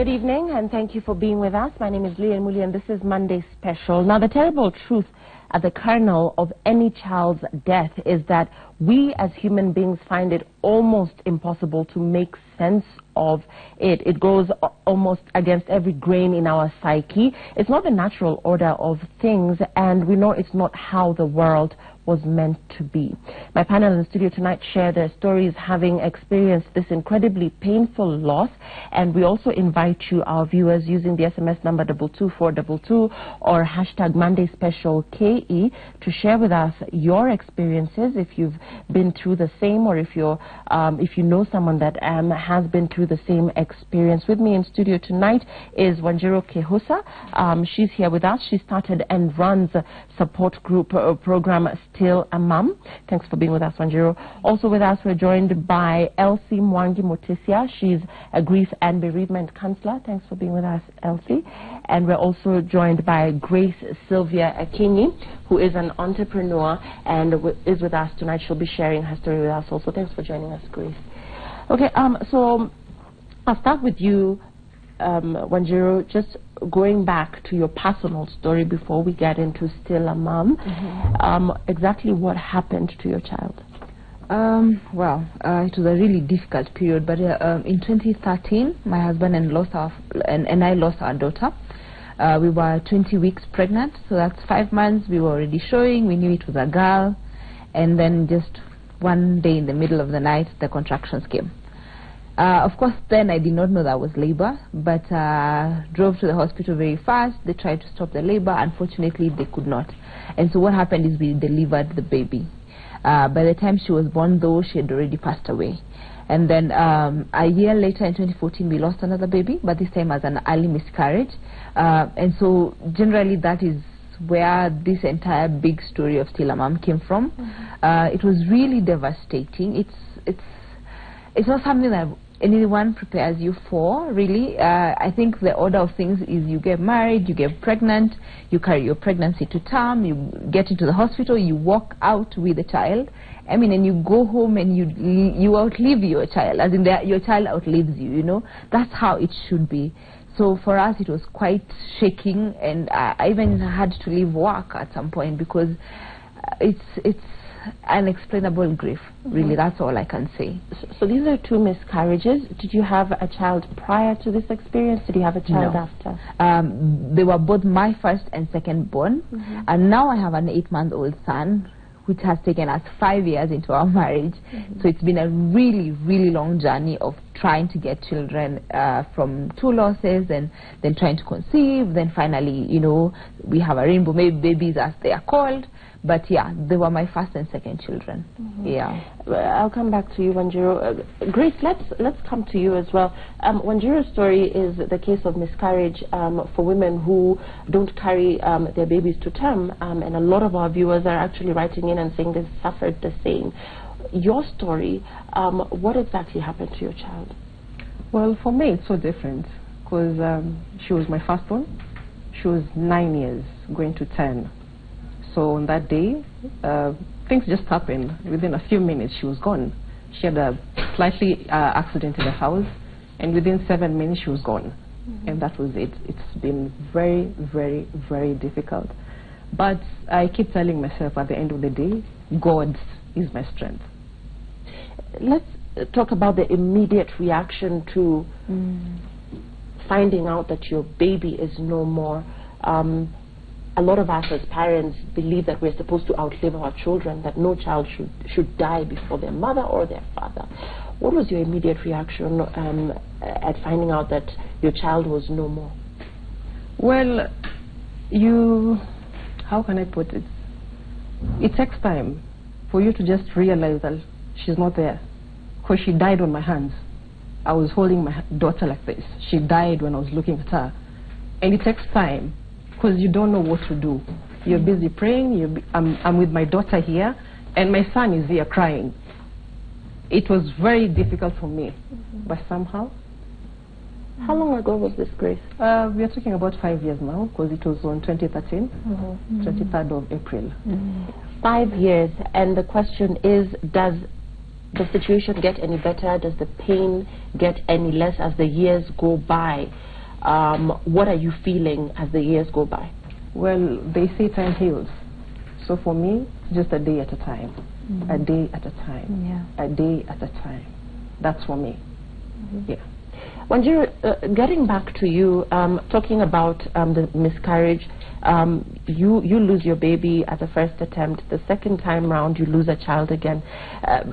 Good evening and thank you for being with us. My name is Leah Muli and this is Monday Special. Now, the terrible truth at the kernel of any child's death is that we as human beings find it almost impossible to make sense of it. It goes almost against every grain in our psyche. It's not the natural order of things, and we know it's not how the world was meant to be. My panel in the studio tonight share their stories having experienced this incredibly painful loss, and we also invite you, our viewers, using the SMS number 22422 or hashtag Monday Special KE to share with us your experiences, if you've been through the same, or if you know someone that has been through the same experience. With me in studio tonight is Wanjiru Kehusa. She's here with us. She started and runs a support group program Still a Mum. Thanks for being with us, Wanjiru. Also with us, we're joined by Elsie Mwangi Mutisia. She's a grief and bereavement counselor. Thanks for being with us, Elsie. And we're also joined by Grace Sylvia Akinyi, who is an entrepreneur and is with us tonight. She'll be sharing her story with us also. Thanks for joining us, Grace. Okay, so I'll start with you, Wanjiru, just going back to your personal story before we get into Still a Mum. Exactly what happened to your child? Well, it was a really difficult period, but in 2013, my husband and I lost our daughter. We were 20 weeks pregnant, so that's 5 months. We were already showing. We knew it was a girl, and then just one day in the middle of the night, the contractions came. Of course, then I did not know that was labor, but drove to the hospital very fast. They tried to stop the labor. Unfortunately, they could not. And so what happened is we delivered the baby. By the time she was born, though, she had already passed away. And then a year later, in 2014, we lost another baby, but this time as an early miscarriage. And so generally that is where this entire big story of Still a Mum came from. It was really devastating. It's not something that anyone prepares you for, really. I think the order of things is you get married, you get pregnant, you carry your pregnancy to term, you get into the hospital, you walk out with the child. I mean, and you go home and you outlive your child, as in your child outlives you, you know. That's how it should be. So for us, it was quite shaking, and I even had to leave work at some point because it's unexplainable grief, really. That's all I can say. So these are 2 miscarriages. Did you have a child prior to this experience? Did you have a child after? They were both my first and second born, and now I have an 8-month-old son, which has taken us 5 years into our marriage. So it's been a really, really long journey of trying to get children from 2 losses, and then trying to conceive, then finally, you know, we have a rainbow babies, as they are called. But yeah, they were my first and second children. Yeah. I'll come back to you, Wanjiru. Grace, let's come to you as well. Wanjiru's story is the case of miscarriage for women who don't carry their babies to term, and a lot of our viewers are actually writing in and saying they suffered the same. Your story, what exactly happened to your child? Well, for me, it's so different because she was my firstborn. She was 9 years, going to 10. So on that day, things just happened. Within a few minutes, she was gone. She had a slightly accident in the house, and within 7 minutes, she was gone. And that was it. It's been very, very, very difficult. But I keep telling myself at the end of the day, God is my strength. Let's talk about the immediate reaction to finding out that your baby is no more. A lot of us as parents believe that we're supposed to outlive our children, that no child should die before their mother or their father. What was your immediate reaction at finding out that your child was no more? Well, how can I put it? It takes time for you to just realize that she's not there, because she died on my hands. I was holding my daughter like this. She died when I was looking at her. And it takes time, because you don't know what to do. You're busy praying. I'm with my daughter here, and my son is here crying. It was very difficult for me, but somehow. How long ago was this, Grace? We are talking about 5 years now, because it was on 2013, 23rd of April. 5 years, and the question is, does the situation get any better? Does the pain get any less as the years go by? What are you feeling as the years go by? Well, they say time heals. So for me, just a day at a time. A day at a time. Yeah. A day at a time. That's for me. Yeah. Wanjiru, getting back to you, talking about the miscarriage, you lose your baby at the first attempt. The second time round, you lose a child again.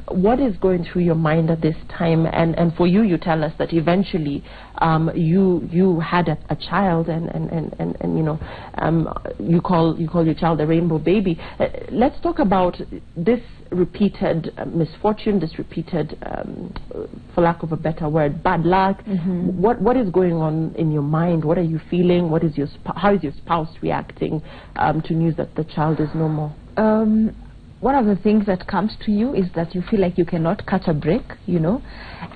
What is going through your mind at this time? And for you, you tell us that eventually you had a child, and you know, you call your child a rainbow baby. Let's talk about this repeated misfortune, this repeated, for lack of a better word, bad luck. What is going on in your mind? What are you feeling? What is how is your spouse reacting to news that the child is no more? One of the things that comes to you is that you feel like you cannot catch a break, you know,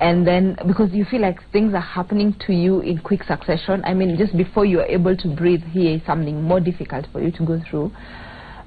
and then because you feel like things are happening to you in quick succession. I mean, just before you are able to breathe, here is something more difficult for you to go through.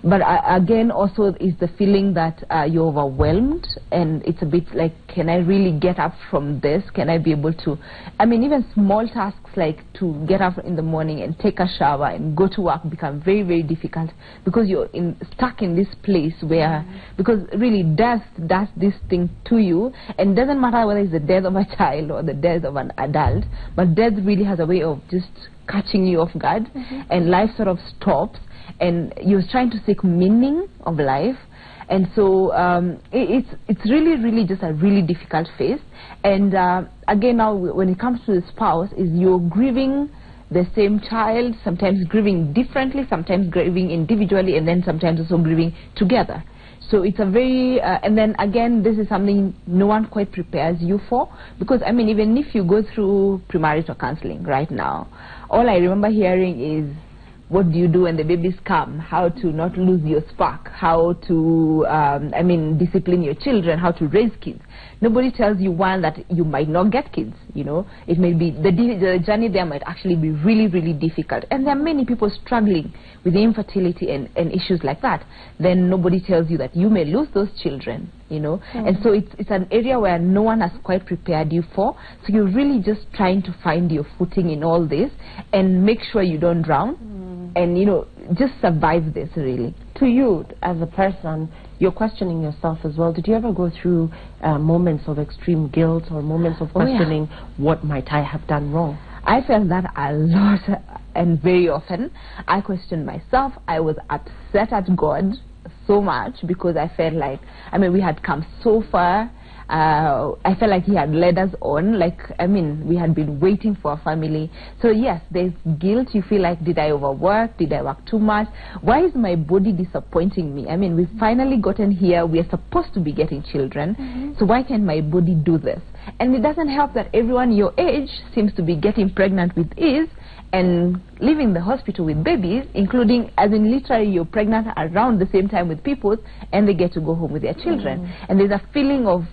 But again, also is the feeling that you're overwhelmed, and it's a bit like, can I really get up from this? Can I be able to, I mean, even small tasks like to get up in the morning and take a shower and go to work become very, very difficult because you're stuck in this place where, because really death does this thing to you, and it doesn't matter whether it's the death of a child or the death of an adult, but death really has a way of just catching you off guard, and life sort of stops. And you're trying to seek meaning of life, and so it's really just a really difficult phase. And again, now when it comes to the spouse, is you're grieving the same child, sometimes grieving differently, sometimes grieving individually, and then sometimes also grieving together. So it's a very, and then again, this is something no one quite prepares you for, because I mean, even if you go through premarital counseling right now, all I remember hearing is, what do you do when the babies come? How to not lose your spark? How to, I mean, discipline your children? How to raise kids? Nobody tells you, one, that you might not get kids, you know. It may be, the journey there might actually be really, really difficult. And there are many people struggling with infertility and issues like that. Then nobody tells you that you may lose those children, you know. And so it's an area where no one has quite prepared you for. So you're really just trying to find your footing in all this and make sure you don't drown. And, you know, just survive this, really. To you, as a person, you're questioning yourself as well. Did you ever go through moments of extreme guilt or moments of questioning, what might I have done wrong? I felt that a lot, and very often. I questioned myself. I was upset at God so much because I felt like, I mean, we had come so far. I felt like he had led us on, like, I mean, we had been waiting for a family. So yes, there's guilt. You feel like, did I overwork? Did I work too much? Why is my body disappointing me? I mean, we've finally gotten here. We are supposed to be getting children. So why can't my body do this? And it doesn't help that everyone your age seems to be getting pregnant with ease and leaving the hospital with babies, including, as in literally you're pregnant around the same time with people, and they get to go home with their children. And there's a feeling of,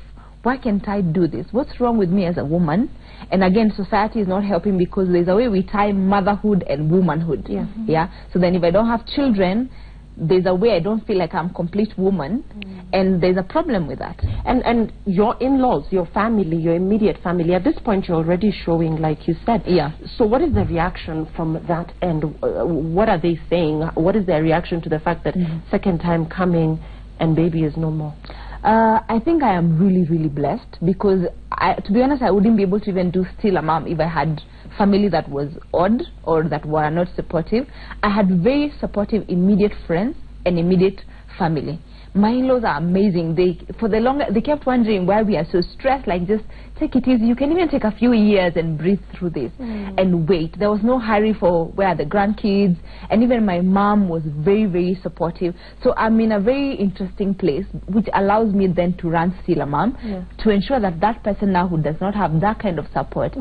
why can't I do this? What's wrong with me as a woman? And again, society is not helping because there's a way we tie motherhood and womanhood. So then if I don't have children, there's a way I don't feel like I'm a complete woman, and there's a problem with that. And your in-laws, your family, your immediate family, at this point you're already showing, like you said. So what is the reaction from that end? What are they saying? What is their reaction to the fact that second time coming and baby is no more? I think I am really, really blessed because, to be honest, I wouldn't be able to even do still a mom if I had family that was odd or that were not supportive. I had very supportive immediate friends and immediate family. My in-laws are amazing. They kept wondering why we are so stressed, like, just take it easy. You can even take a few years and breathe through this and wait. There was no hurry for where are the grandkids, and even my mom was very, very supportive. So I'm in a very interesting place, which allows me then to run Still a Mom, to ensure that that person now who does not have that kind of support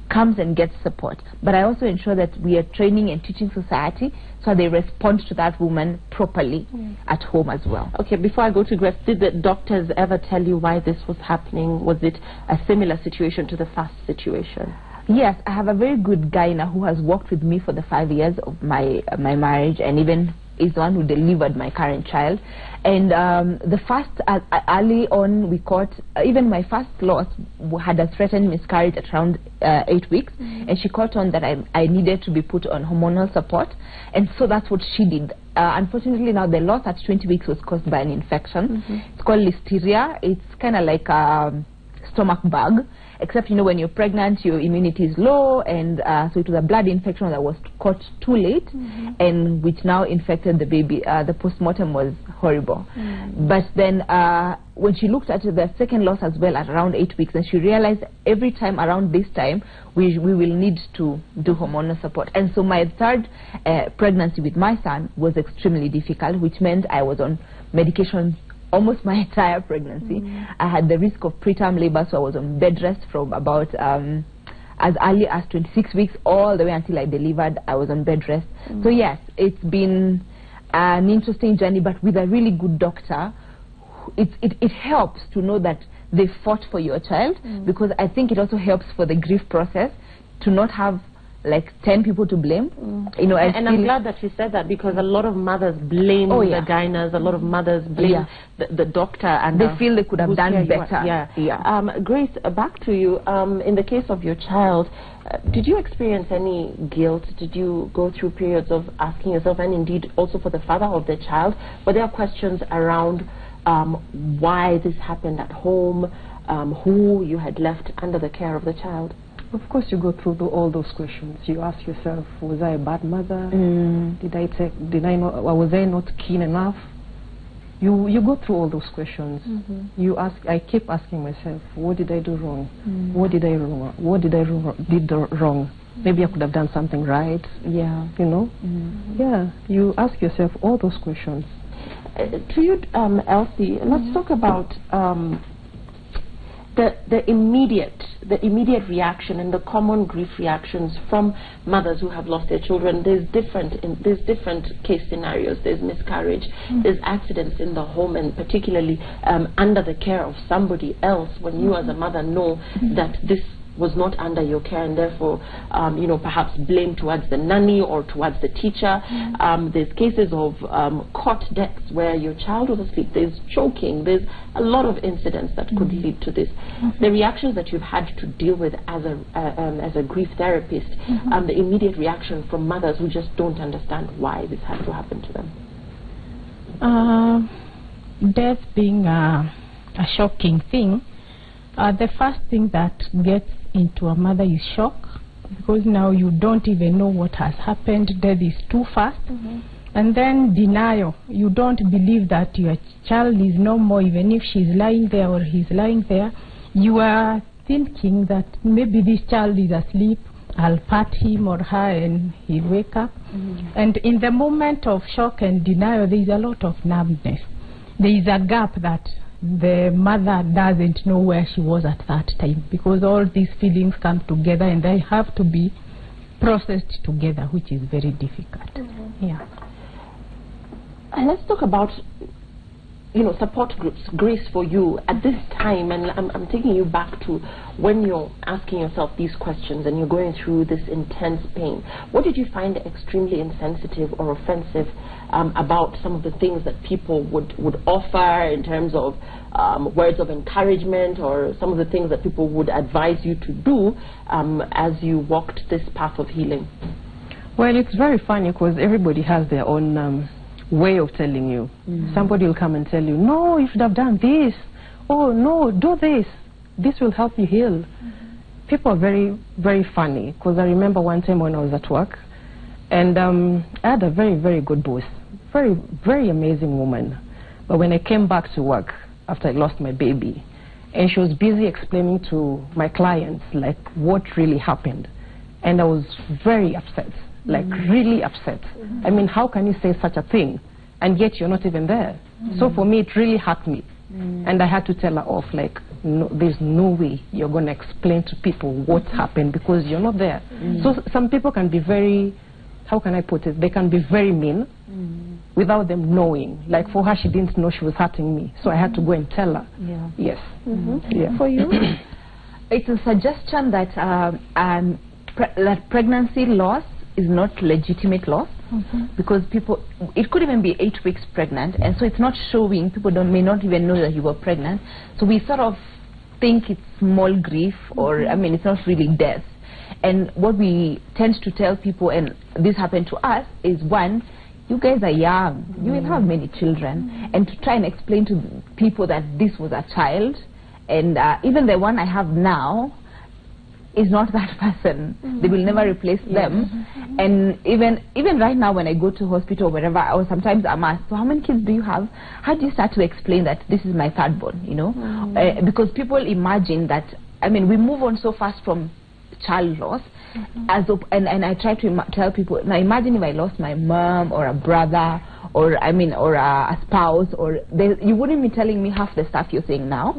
comes and gets support. But I also ensure that we are training and teaching society so they respond to that woman properly at home as well. Okay, before I go to Grace, did the doctors ever tell you why this was happening? Was it a similar situation to the first situation? Yes, I have a very good guy now who has worked with me for the 5 years of my marriage, and even is the one who delivered my current child. And the first, early on, we caught, even my first loss had a threatened miscarriage at around 8 weeks. And she caught on that I needed to be put on hormonal support. And so that's what she did. Unfortunately, now the loss at 20 weeks was caused by an infection. It's called listeria. It's kind of like a stomach bug. Except, you know, when you're pregnant, your immunity is low, and so it was a blood infection that was caught too late, and which now infected the baby. The postmortem was horrible. But then when she looked at the second loss as well at around 8 weeks, and she realized every time around this time, we will need to do hormonal support. And so my third pregnancy with my son was extremely difficult, which meant I was on medication almost my entire pregnancy. I had the risk of preterm labor, so I was on bed rest from about as early as 26 weeks all the way until I delivered. I was on bed rest. So yes, it's been an interesting journey, but with a really good doctor, it helps to know that they fought for your child, because I think it also helps for the grief process to not have like 10 people to blame. You know, and I'm glad that you said that, because a lot of mothers blame the gynas, a lot of mothers blame the doctor, and they feel they could have done better. Grace, back to you. In the case of your child, did you experience any guilt? Did you go through periods of asking yourself, and indeed also for the father of the child, were there questions around why this happened at home, who you had left under the care of the child? Of course, you go through all those questions. You ask yourself, was I a bad mother? Was I not keen enough? You go through all those questions. I keep asking myself, what did I do wrong? What did I wrong? What did I did wrong? Maybe I could have done something right. You know? You ask yourself all those questions. To you, Elsie, let's talk about the immediate reaction and the common grief reactions from mothers who have lost their children. There's different case scenarios. There's miscarriage, there's accidents in the home, and particularly under the care of somebody else, when you as a mother know that this was not under your care, and therefore, you know, perhaps blame towards the nanny or towards the teacher. There's cases of cot deaths where your child was asleep. There's choking. There's a lot of incidents that could lead to this. The reactions that you've had to deal with as a grief therapist, the immediate reaction from mothers who just don't understand why this had to happen to them. Death being a shocking thing, the first thing that gets into a mother is shock, because now you don't even know what has happened. Death is too fast. And then denial. You don't believe that your child is no more, even if she's lying there or he's lying there. You are thinking that maybe this child is asleep, I'll pat him or her and he'll wake up. And in the moment of shock and denial, there is a lot of numbness. There is a gap that the mother doesn't know where she was at that time, because all these feelings come together and they have to be processed together, which is very difficult. And let's talk about, you know, support groups. Grace, for you at this time, and I'm taking you back to when you're asking yourself these questions and you're going through this intense pain. What did you find extremely insensitive or offensive about some of the things that people would offer in terms of words of encouragement, or some of the things that people would advise you to do as you walked this path of healing? Well, it's very funny, because everybody has their own way of telling you. Somebody will come and tell you, no, you should have done this. Oh, no, do this. This will help you heal. People are very, very funny, because I remember one time when I was at work, and I had a very, very good boss. Very, very amazing woman. But when I came back to work after I lost my baby, and she was busy explaining to my clients like what really happened, and I was very upset, like really upset. I mean, how can you say such a thing and yet you're not even there? So for me, it really hurt me, and I had to tell her off, like, no, there's no way you're going to explain to people what happened, because you're not there. So some people can be very, how can I put it, they can be very mean without them knowing. Like for her, she didn't know she was hurting me, so I had to go and tell her. Yes. For you, it's a suggestion that that pregnancy loss is not legitimate loss. because it could even be 8 weeks pregnant, and so it's not showing. People may not even know that you were pregnant. So we sort of think it's small grief, or I mean, it's not really death. And what we tend to tell people, and this happened to us, is one, you guys are young, you will have many children, and to try and explain to people that this was a child, and even the one I have now is not that person. They will never replace them. And even right now when I go to hospital or wherever, or sometimes I'm asked, so how many kids do you have? How do you start to explain that this is my third born, you know? Because people imagine that, I mean, we move on so fast from child loss, and I try to tell people, now imagine if I lost my mom or a brother, or I mean, or a spouse, or you wouldn't be telling me half the stuff you're saying now.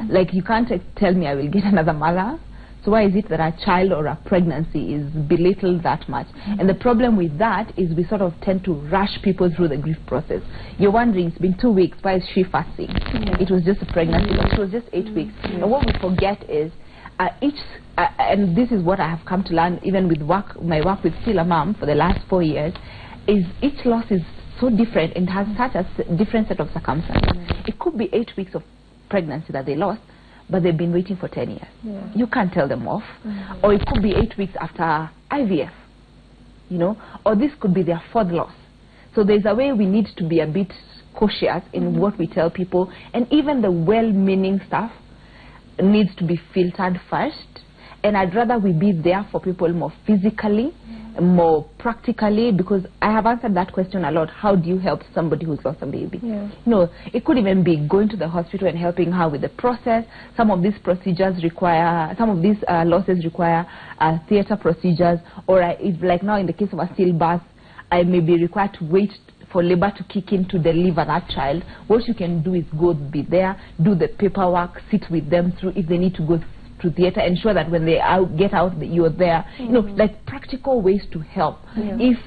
Like, you can't tell me I will get another mother. So why is it that a child or a pregnancy is belittled that much? And the problem with that is we sort of tend to rush people through the grief process. You're wondering, it's been 2 weeks, why is she fasting? It was just a pregnancy, but it was just 8 weeks. And what we forget is and this is what I have come to learn even with my work with Still a Mom for the last 4 years, is each loss is so different and has such a different set of circumstances. It could be 8 weeks of pregnancy that they lost, but they've been waiting for 10 years. You can't tell them off. Or it could be 8 weeks after IVF, you know, or this could be their 4th loss. So there's a way we need to be a bit cautious in what we tell people, and even the well-meaning stuff needs to be filtered first. And I'd rather we be there for people more physically, more practically, because I have answered that question a lot. How do you help somebody who's lost a baby? No, it could even be going to the hospital and helping her with the process. Some of these procedures require, some of these losses require theater procedures, or if, like now in the case of a stillbirth, I may be required to wait for labor to kick in to deliver that child. What you can do is go be there, do the paperwork, sit with them through, if they need to go to theater, ensure that when they get out that you're there. You know, like practical ways to help. If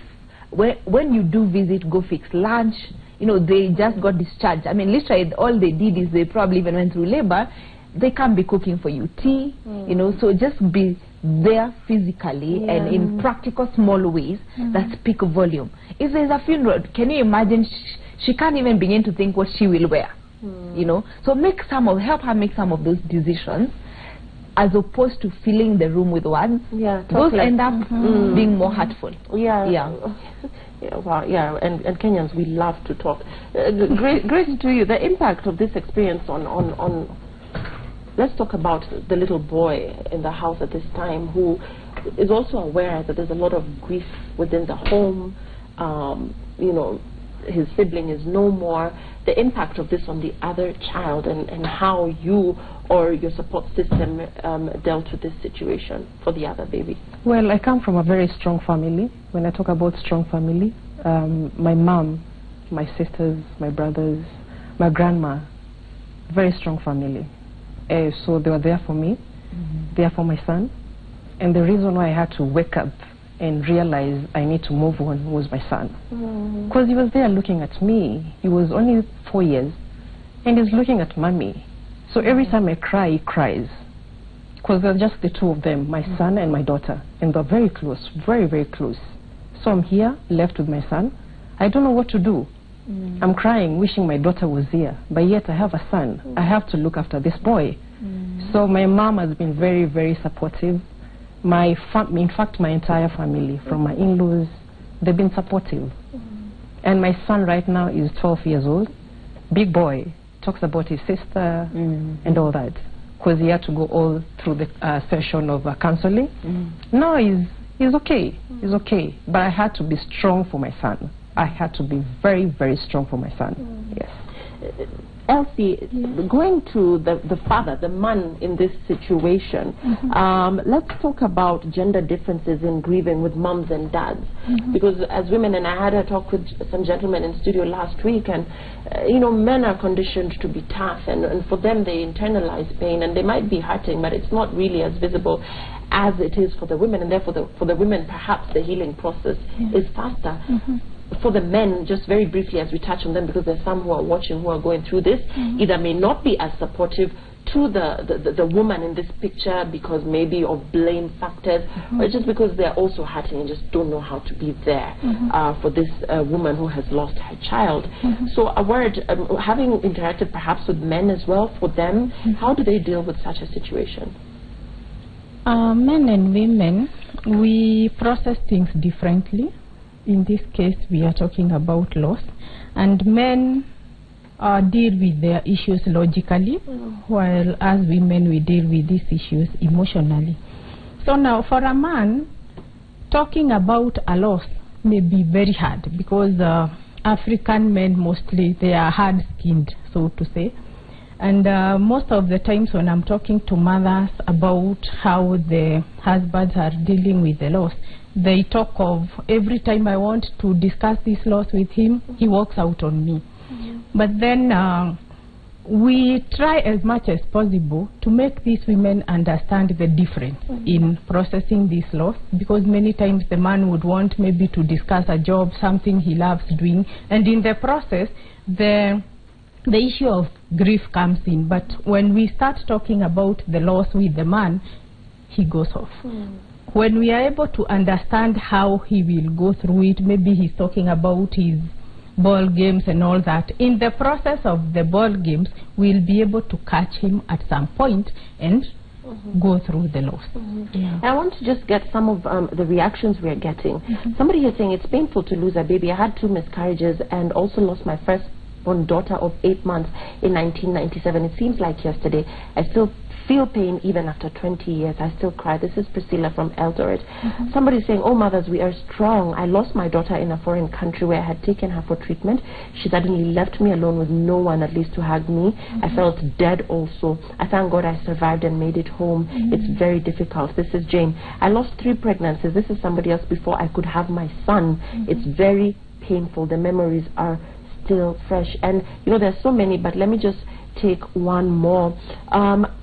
when you do visit, go fix lunch. You know, they just got discharged. I mean, literally all they did is they probably even went through labor. They can't be cooking for you tea. You know, so just be there physically and in practical small ways that speak volume. If there's a funeral, can you imagine she can't even begin to think what she will wear? You know, so help her make some of those decisions, as opposed to filling the room with words. Those end up being more hurtful. Well, and Kenyans, we love to talk. Grace, to you, the impact of this experience on let's talk about the little boy in the house at this time, who is also aware that there's a lot of grief within the home. You know, his sibling is no more. The impact of this on the other child, and how you or your support system dealt with this situation for the other baby. Well, I come from a very strong family. When I talk about strong family, my mom, my sisters, my brothers, my grandma, very strong family. So they were there for me, there for my son. And the reason why I had to wake up and realize I need to move on was my son. Because he was there looking at me. He was only 4 years, and he's looking at mommy. So every time I cry, he cries. Because they're just the two of them, my son and my daughter. And they're very close, very, very close. So I'm here, left with my son. I don't know what to do. I'm crying, wishing my daughter was here. But yet I have a son. I have to look after this boy. So my mom has been very, very supportive. In fact, my entire family, from my in-laws, they've been supportive. And my son right now is 12 years old. Big boy, talks about his sister and all that. Because he had to go all through the session of counseling. No, he's okay. He's okay. But I had to be strong for my son. I had to be very, very strong for my son. Yes. Elsie, going to the father, the man in this situation, let's talk about gender differences in grieving with moms and dads. Because as women, and I had a talk with some gentlemen in studio last week, and you know, men are conditioned to be tough, and for them they internalize pain, and they might be hurting, but it's not really as visible as it is for the women, and therefore for the women perhaps the healing process is faster. for the men, just very briefly as we touch on them, because there's some who are watching who are going through this, either may not be as supportive to the woman in this picture because maybe of blame factors, or just because they're also hurting and just don't know how to be there for this woman who has lost her child. So a word, having interacted perhaps with men as well, for them, how do they deal with such a situation? Men and women, we process things differently. In this case, we are talking about loss, and men deal with their issues logically, while as women we deal with these issues emotionally. So now for a man, talking about a loss may be very hard, because African men mostly, they are hard-skinned, so to say. And most of the times when I'm talking to mothers about how the husbands are dealing with the loss, they talk of, every time I want to discuss this loss with him, he walks out on me. But then we try as much as possible to make these women understand the difference in processing this loss, because many times the man would want maybe to discuss a job, something he loves doing, and in the process the issue of grief comes in. But when we start talking about the loss with the man, he goes off. When we are able to understand how he will go through it, maybe he's talking about his ball games and all that. In the process of the ball games, we'll be able to catch him at some point and go through the loss. I want to just get some of the reactions we are getting. Somebody here saying it's painful to lose a baby. I had 2 miscarriages and also lost my firstborn daughter of 8 months in 1997. It seems like yesterday. I still feel pain even after 20 years. I still cry. This is Priscilla from Eldoret. Somebody saying, oh mothers, we are strong. I lost my daughter in a foreign country where I had taken her for treatment. She suddenly left me alone with no one at least to hug me. I felt dead also. I thank God I survived and made it home. It's very difficult. This is Jane. I lost 3 pregnancies. This is somebody else before I could have my son. It's very painful. The memories are still fresh. And you know, there's so many, but let me just take one more.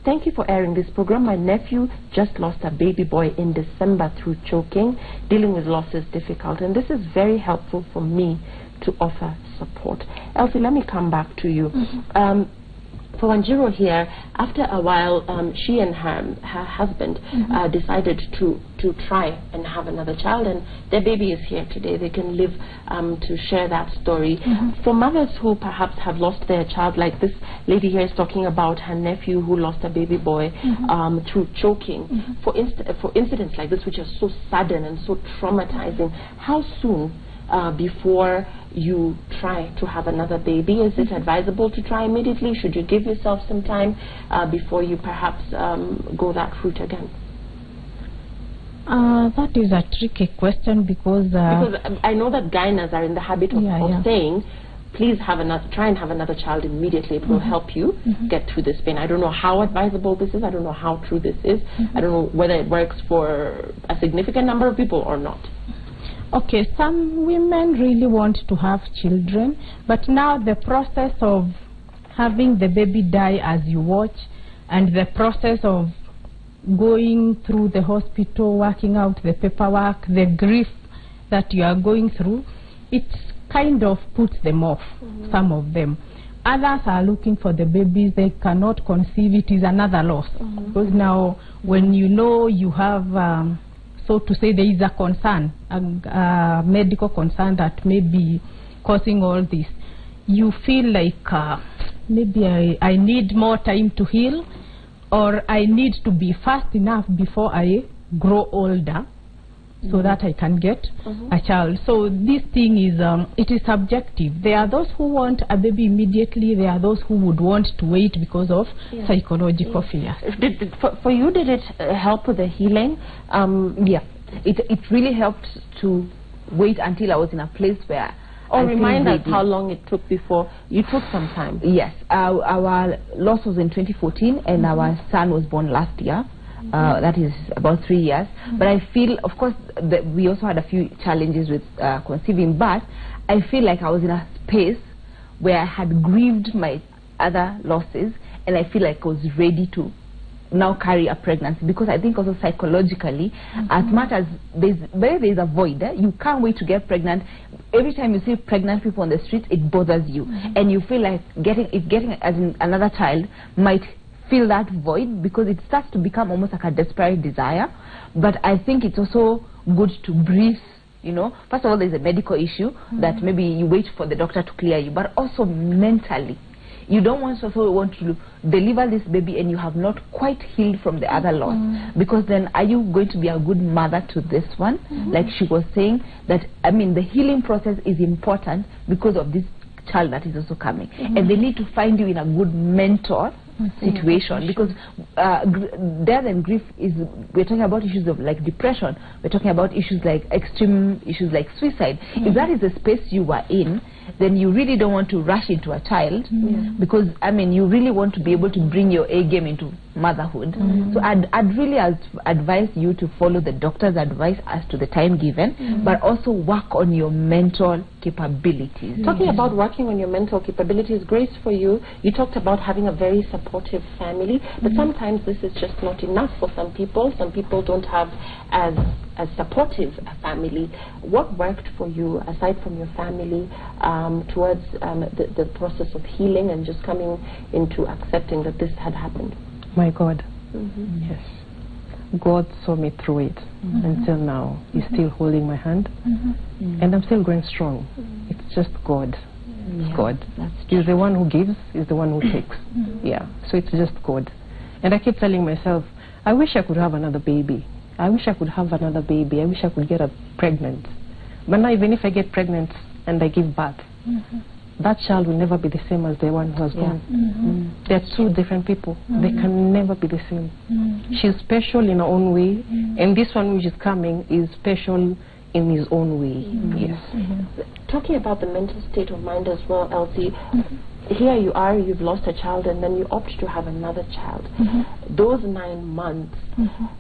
Thank you for airing this program. My nephew just lost a baby boy in December through choking. Dealing with loss is difficult, and this is very helpful for me to offer support. Elsie, let me come back to you. For Wanjiru here, after a while, she and her husband decided to try and have another child, and their baby is here today. They can live to share that story. For mothers who perhaps have lost their child, like this lady here is talking about her nephew who lost a baby boy through choking, for incidents like this, which are so sudden and so traumatizing, how soon before you try to have another baby? Is it advisable to try immediately? Should you give yourself some time before you perhaps go that route again? That is a tricky question, because I know that gynaes are in the habit of saying, please try and have another child immediately. It will help you get through this pain. I don't know how advisable this is. I don't know how true this is. I don't know whether it works for a significant number of people or not. Okay, some women really want to have children, but now the process of having the baby die as you watch, and the process of going through the hospital, working out the paperwork, the grief that you are going through, it kind of puts them off, some of them. Others are looking for the babies, they cannot conceive. It is another loss, because now when you know you have so to say there is a concern, a medical concern that may be causing all this, you feel like maybe I need more time to heal, or I need to be fast enough before I grow older so that I can get a child. So this thing is, it is subjective. There are those who want a baby immediately. There are those who would want to wait because of psychological fears. For you, did it help with the healing? Yeah, it really helped to wait until I was in a place where remind us how long it took before you took some time. Yes, our loss was in 2014, and our son was born last year. That is about 3 years. But I feel, of course, that we also had a few challenges with conceiving, but I feel like I was in a space where I had grieved my other losses, and I feel like I was ready to now carry a pregnancy, because I think also psychologically, as much as there's a void, you can't wait to get pregnant. Every time you see pregnant people on the street, it bothers you, and you feel like getting as in another child might fill that void, because it starts to become almost like a desperate desire. But I think it's also good to breathe. You know, first of all, there's a medical issue that maybe you wait for the doctor to clear you, but also mentally. You don't want to deliver this baby and you have not quite healed from the other loss, because then are you going to be a good mother to this one? Like she was saying, that I mean the healing process is important because of this child that is also coming, and they need to find you in a good mentor situation, because death and grief is, we're talking about issues of like depression, we're talking about issues like extreme issues like suicide. If that is the space you were in, then you really don't want to rush into a child, because I mean you really want to be able to bring your A game into motherhood. So I'd really advise you to follow the doctor's advice as to the time given, but also work on your mental capabilities. Talking about working on your mental capabilities, Grace, for you, you talked about having a very supportive family, but sometimes this is just not enough for some people. Some people don't have as supportive a family. What worked for you, aside from your family, towards the process of healing and just coming into accepting that this had happened? My God. Yes. God saw me through it until now. He's still holding my hand, and I'm still going strong. It's just God. It's God. He's the one who gives, he's the one who takes. Yeah. So it's just God. And I keep telling myself, I wish I could have another baby. I wish I could have another baby. I wish I could get pregnant. But now even if I get pregnant and I give birth, that child will never be the same as the one who has gone. They're two different people. They can never be the same. She's special in her own way, and this one which is coming is special in his own way. Yes. Talking about the mental state of mind as well, Elsie, here you are, you've lost a child, and then you opt to have another child. Those 9 months,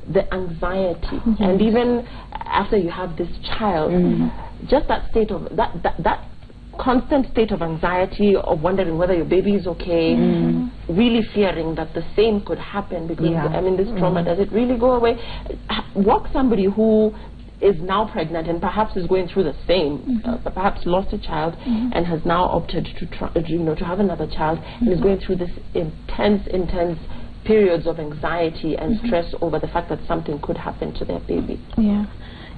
the anxiety, and even after you have this child, just that state of that constant state of anxiety, of wondering whether your baby is okay, really fearing that the same could happen, because I mean this trauma, does it really go away? Walk somebody who is now pregnant and perhaps is going through the same, perhaps lost a child and has now opted to try, to have another child, and is going through this intense periods of anxiety and stress over the fact that something could happen to their baby. Yeah,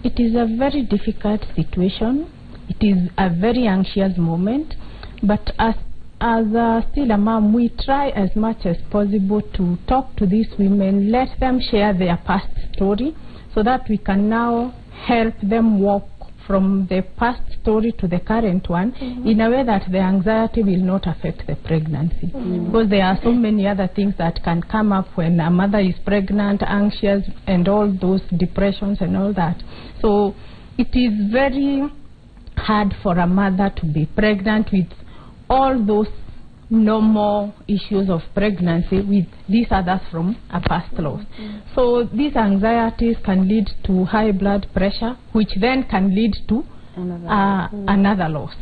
it is a very difficult situation. It is a very anxious moment, but as still a mom, we try as much as possible to talk to these women, let them share their past story, so that we can now help them walk from the past story to the current one in a way that the anxiety will not affect the pregnancy. Because there are so many other things that can come up when a mother is pregnant, anxious, and all those depressions and all that. So it is very hard for a mother to be pregnant with all those normal issues of pregnancy with these others from a past loss. So these anxieties can lead to high blood pressure, which then can lead to another loss.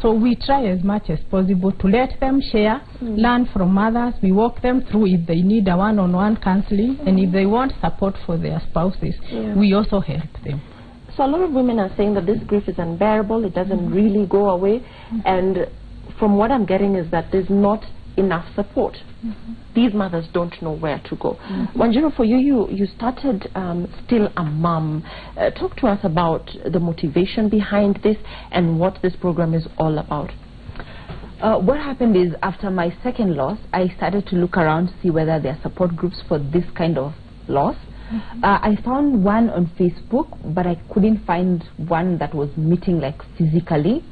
So we try as much as possible to let them share, learn from others. We walk them through if they need a one-on-one counseling, and if they want support for their spouses, we also help them. So a lot of women are saying that this grief is unbearable, it doesn't really go away, and from what I'm getting is that there's not enough support. These mothers don't know where to go. Wanjiru, for you started Still a Mom. Talk to us about the motivation behind this and what this program is all about. What happened is, after my second loss, I started to look around to see whether there are support groups for this kind of loss. I found one on Facebook, but I couldn't find one that was meeting like physically.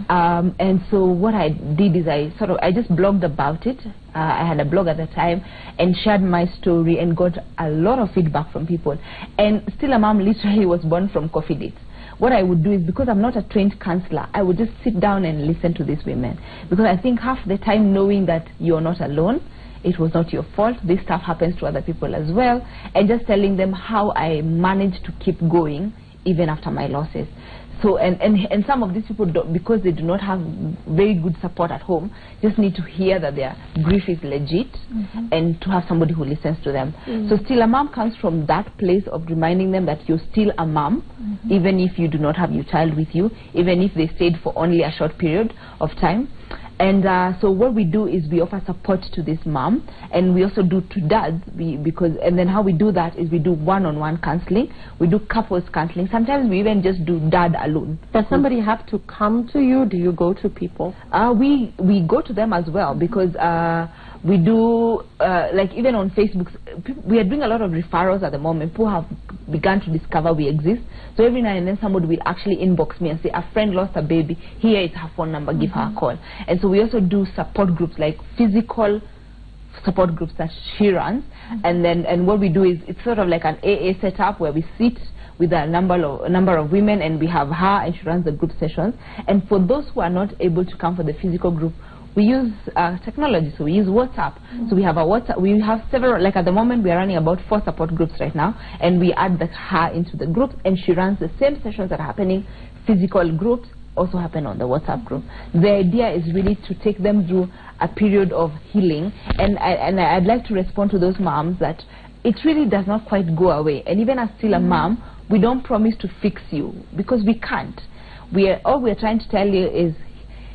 And so what I did is I just blogged about it. I had a blog at the time and shared my story and got a lot of feedback from people. And Still a Mom literally was born from coffee dates. What I would do is, because I'm not a trained counselor, I would just sit down and listen to these women, because I think half the time, knowing that you're not alone, it was not your fault, this stuff happens to other people as well, and just telling them how I managed to keep going even after my losses. So and some of these people, because they do not have very good support at home, just need to hear that their grief is legit and to have somebody who listens to them. So Still a Mom comes from that place of reminding them that you're still a mom, even if you do not have your child with you, even if they stayed for only a short period of time. And so what we do is we offer support to this mom, and we also do to dads, and then how we do that is we do one-on-one counseling, we do couples counseling, sometimes we even just do dad alone. Does somebody have to come to you? Do you go to people? We go to them as well, because we do, like even on Facebook, we are doing a lot of referrals at the moment. People have begun to discover we exist. So every now and then somebody will actually inbox me and say, a friend lost a baby, here is her phone number, give her a call. And so we also do support groups, like physical support groups that she runs. And what we do is, it's sort of like an AA setup where we sit with a number of women, and we have her, and she runs the group sessions. And for those who are not able to come for the physical group, we use technology, so we use WhatsApp. So we have a WhatsApp, we have several, like at the moment we are running about 4 support groups right now, and we add her into the groups, and she runs the same sessions that are happening. Physical groups also happen on the WhatsApp group. The idea is really to take them through a period of healing, and I'd like to respond to those moms that it really does not quite go away. And even as Still a Mom, we don't promise to fix you, because we can't. All we're trying to tell you is,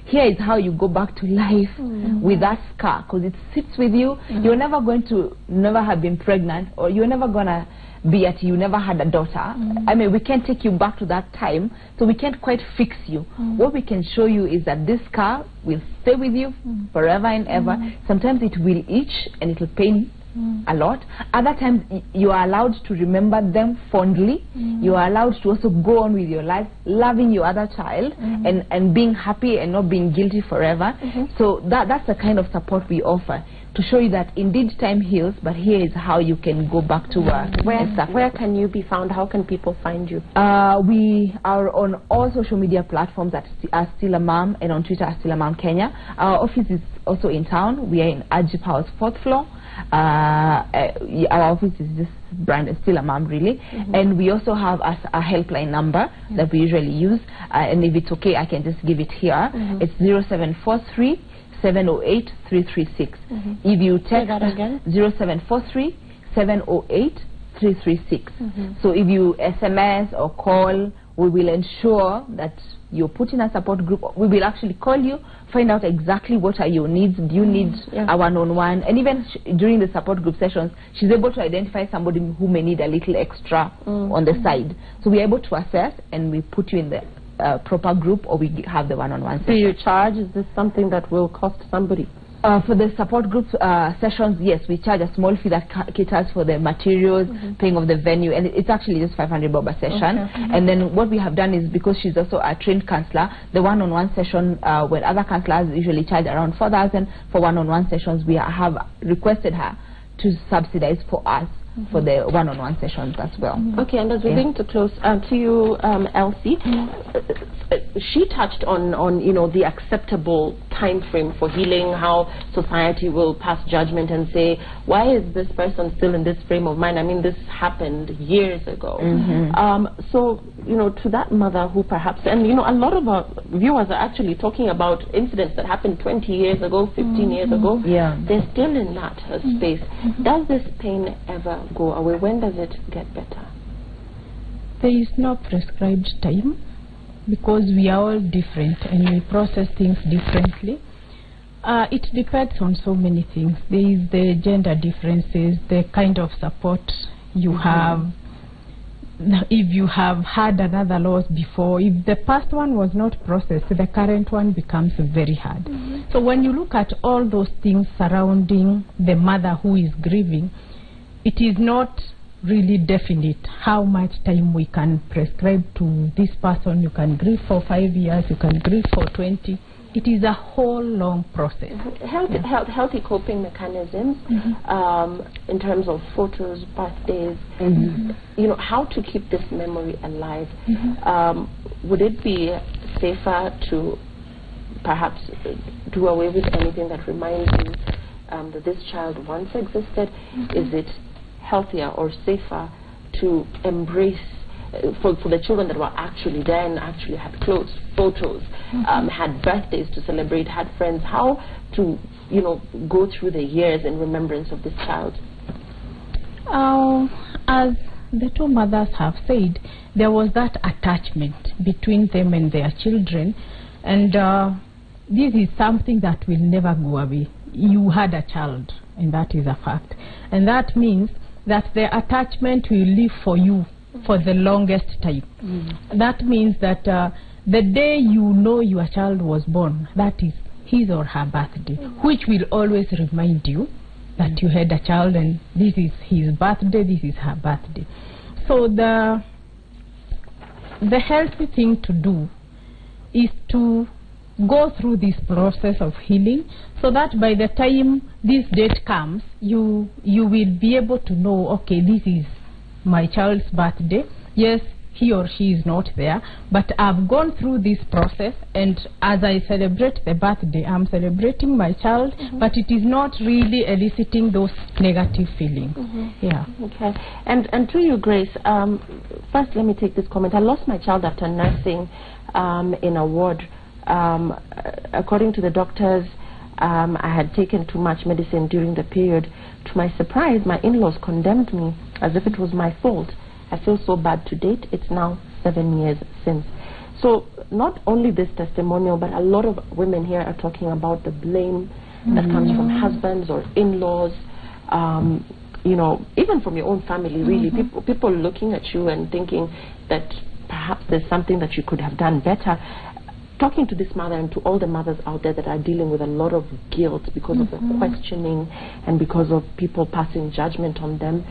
here is how you go back to life with that scar, because it sits with you. You're never going to never have been pregnant, or you're never going to be at you never had a daughter. I mean, we can't take you back to that time, so we can't quite fix you. What we can show you is that this scar will stay with you forever and ever. Sometimes it will itch and it will pain a lot. Other times you are allowed to remember them fondly. You are allowed to also go on with your life, loving your other child and being happy and not being guilty forever. So that's the kind of support we offer, to show you that indeed time heals, but here is how you can go back to work. Where can you be found? How can people find you? We are on all social media platforms at Still a Mom, and on Twitter at Still a Mom Kenya. Our office is also in town. We are in Ajip House, 4th floor. Our office is just branded Still a Mom, really. And we also have a helpline number that we usually use, and if it's okay, I can just give it here. It's 0743 708 336. If you text that again, 0743 708 336. So if you SMS or call, we will ensure that you're put in a support group. We will actually call you, find out exactly what are your needs. Do you need a one-on-one? And even during the support group sessions, she's able to identify somebody who may need a little extra on the side. So we're able to assess, and we put you in the proper group, or we have the one-on-one session. Do you charge? Is this something that will cost somebody? For the support group sessions, yes, we charge a small fee that caters for the materials, paying of the venue, and it's actually just 500 bob a session. And then what we have done is, because she's also a trained counselor, the one-on-one session, where other counselors usually charge around 4,000 for one-on-one sessions, we have requested her to subsidize for us for the one-on-one sessions as well. Okay, and as we're going to close, to you, Elsie, she touched on the acceptable time frame for healing, how society will pass judgment and say, why is this person still in this frame of mind? I mean, this happened years ago. So, to that mother who perhaps, and a lot of our viewers are actually talking about incidents that happened 20 years ago, 15 years ago. They're still in that space. Does this pain ever go away? When does it get better? There is no prescribed time, because we are all different and we process things differently. It depends on so many things. There is the gender differences, the kind of support you have, if you have had another loss before. If the past one was not processed, the current one becomes very hard. So when you look at all those things surrounding the mother who is grieving, it is not really definite how much time we can prescribe to this person. You can grieve for 5 years, you can grieve for 20. It is a whole long process. Healthy coping mechanisms, in terms of photos, birthdays, how to keep this memory alive. Would it be safer to perhaps do away with anything that reminds you that this child once existed? Is it healthier or safer to embrace for the children that were actually there and actually had clothes, photos, had birthdays to celebrate, had friends, how to, you know, go through the years in remembrance of this child? As the two mothers have said, there was that attachment between them and their children, and this is something that will never go away. You had a child, and that is a fact, and that means that the attachment will live for you for the longest time. That means that the day you know your child was born, that is his or her birthday, which will always remind you that you had a child and this is his birthday, this is her birthday. So the healthy thing to do is to go through this process of healing, so that by the time this date comes, you will be able to know, okay, this is my child's birthday. Yes, he or she is not there, but I've gone through this process, and as I celebrate the birthday, I'm celebrating my child, but it is not really eliciting those negative feelings. Yeah. Okay. And to you, Grace, first let me take this comment. I lost my child after nursing in a ward. According to the doctors, I had taken too much medicine during the period. To my surprise, my in-laws condemned me as if it was my fault. I feel so bad to date. It's now 7 years since. So not only this testimonial, but a lot of women here are talking about the blame that comes from husbands or in-laws, you know, even from your own family, really. People looking at you and thinking that perhaps there's something that you could have done better. Talking to this mother and to all the mothers out there that are dealing with a lot of guilt because of the questioning and because of people passing judgment on them.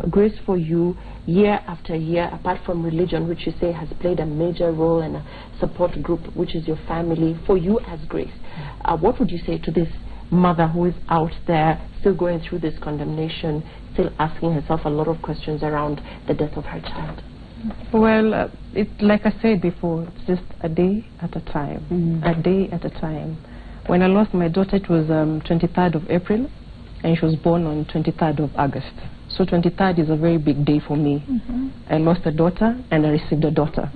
Grace, for you, year after year, apart from religion, which you say has played a major role, and a support group, which is your family, for you as Grace, what would you say to this mother who is out there still going through this condemnation, still asking herself a lot of questions around the death of her child? Well, like I said before, it's just a day at a time, a day at a time. When I lost my daughter, it was 23rd of April, and she was born on 23rd of August. So 23rd is a very big day for me. I lost a daughter, and I received a daughter.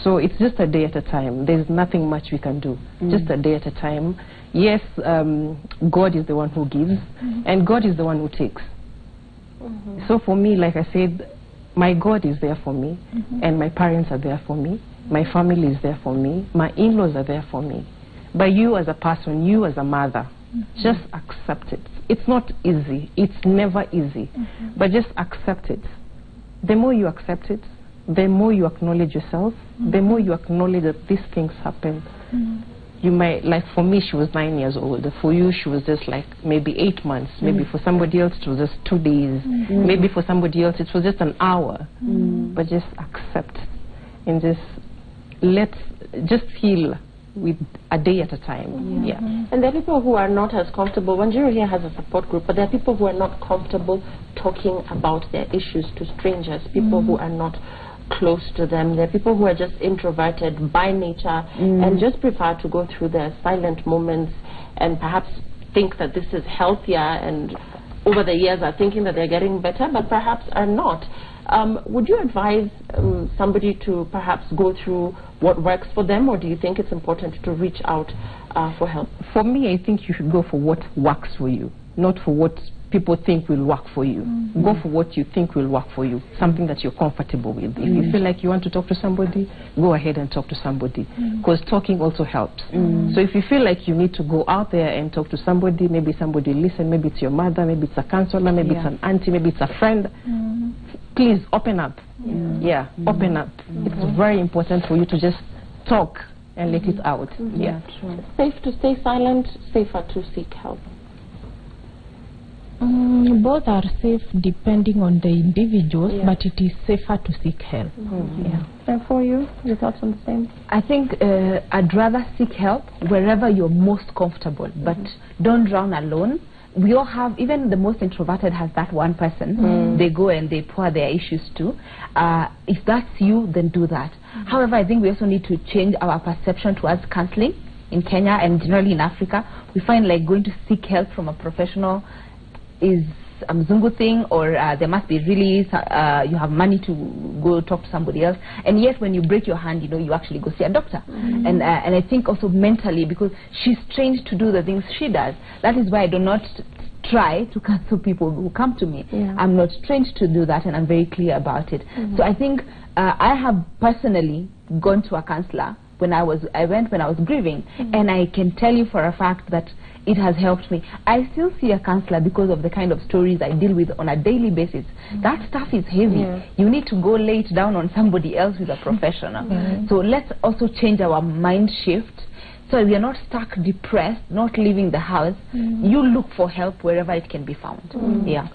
So it's just a day at a time. There's nothing much we can do. Just a day at a time. Yes, God is the one who gives, and God is the one who takes. So for me, like I said, my God is there for me, and my parents are there for me, my family is there for me, my in-laws are there for me. But you as a person, you as a mother, just accept it. It's not easy, it's never easy, but just accept it. The more you accept it, the more you acknowledge yourself, the more you acknowledge that these things happen. You might, like for me, she was 9 years old. For you, she was just like maybe 8 months. Maybe for somebody else, it was just 2 days. Maybe for somebody else, it was just an hour. But just accept and just heal with a day at a time. Yeah. And there are people who are not as comfortable. Wanjiru here has a support group, but there are people who are not comfortable talking about their issues to strangers, people who are not close to them. There are people who are just introverted by nature and just prefer to go through their silent moments and perhaps think that this is healthier, and over the years are thinking that they're getting better, but perhaps are not. Would you advise somebody to perhaps go through what works for them, or do you think it's important to reach out for help? For me, I think you should go for what works for you, not for what people think will work for you. Go for what you think will work for you, something that you're comfortable with. If you feel like you want to talk to somebody, go ahead and talk to somebody, because talking also helps. So if you feel like you need to go out there and talk to somebody, maybe somebody listen, maybe it's your mother, maybe it's a counselor, maybe it's an auntie, maybe it's a friend, please open up. Open up. It's very important for you to just talk and let it out. Safe to stay silent, safer to seek help? Both are safe depending on the individuals, but it is safer to seek help. And for you, your thoughts on the same? I think I'd rather seek help wherever you're most comfortable, but don't drown alone. We all have, even the most introverted has that one person they go and they pour their issues to. If that's you, then do that. However, I think we also need to change our perception towards counseling in Kenya and generally in Africa. We find like going to seek help from a professional is a Mzungu thing, or there must be really you have money to go talk to somebody else, and yet when you break your hand, you actually go see a doctor. And I think also mentally, because she's trained to do the things she does, that is why I do not try to cancel people who come to me. I'm not trained to do that, and I'm very clear about it. So I think I have personally gone to a counselor when I was grieving, and I can tell you for a fact that it has helped me. I still see a counselor because of the kind of stories I deal with on a daily basis. That stuff is heavy. You need to go lay it down on somebody else with a professional. So let's also change our mind shift, so we are not stuck, depressed, not leaving the house. You look for help wherever it can be found.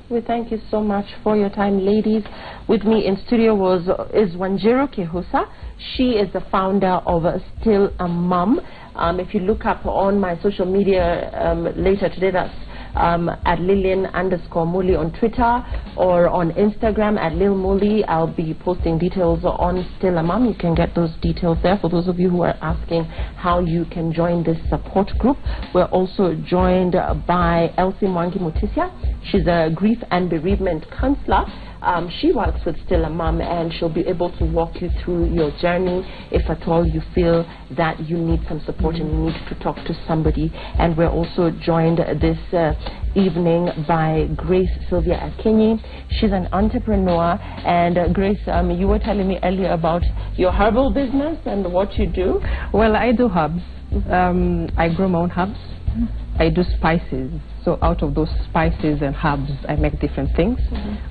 We thank you so much for your time, ladies. With me in studio is Wanjiru Kihusa. She is the founder of Still a Mom. If you look up on my social media later today, that's at Lilian_Muli on Twitter, or on Instagram at Lil Muli. I'll be posting details on Still a Mom. You can get those details there for those of you who are asking how you can join this support group. We're also joined by Elsie Mwangi Mutisia. She's a grief and bereavement counselor. She works with Still a Mom, and she'll be able to walk you through your journey if at all you feel that you need some support and you need to talk to somebody. And we're also joined this evening by Grace Sylvia Akinyi. She's an entrepreneur. And Grace, you were telling me earlier about your herbal business and what you do. Well, I do herbs. I grow my own herbs. I do spices. So out of those spices and herbs, I make different things.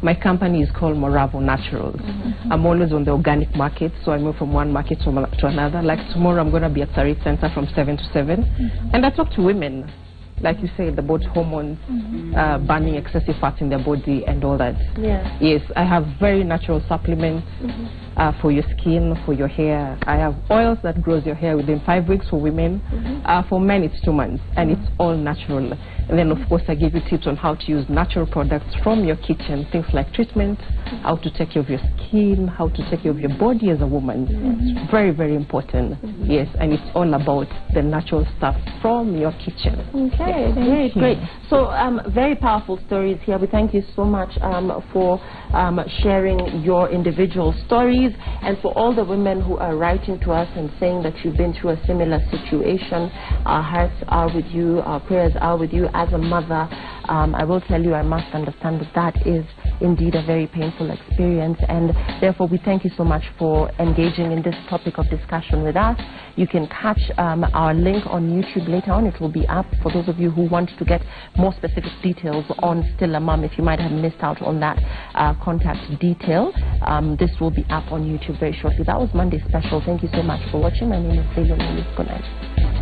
My company is called Moravo Naturals. I'm always on the organic market, so I move from one market to another. Like tomorrow, I'm going to be at Sarit Center from 7 to 7. And I talk to women, like you said, about hormones, burning excessive fat in their body and all that. Yes, I have very natural supplements for your skin, for your hair. I have oils that grows your hair within 5 weeks for women. For men, it's 2 months, and it's all natural. And then, of course, I give you tips on how to use natural products from your kitchen, things like treatment, how to take care of your skin, how to take care of your body as a woman. It's very, very important. Yes, and it's all about the natural stuff from your kitchen. Okay, great. So, very powerful stories here. We thank you so much for sharing your individual stories, and for all the women who are writing to us and saying that you've been through a similar situation. Our hearts are with you, our prayers are with you. As a mother, I will tell you, I must understand that is indeed a very painful experience, and therefore we thank you so much for engaging in this topic of discussion with us. You can catch our link on YouTube later on. It will be up for those of you who want to get more specific details on Still a Mom, if you might have missed out on that contact detail. This will be up on YouTube very shortly. That was Monday Special. Thank you so much for watching. My name is Leila. Good night.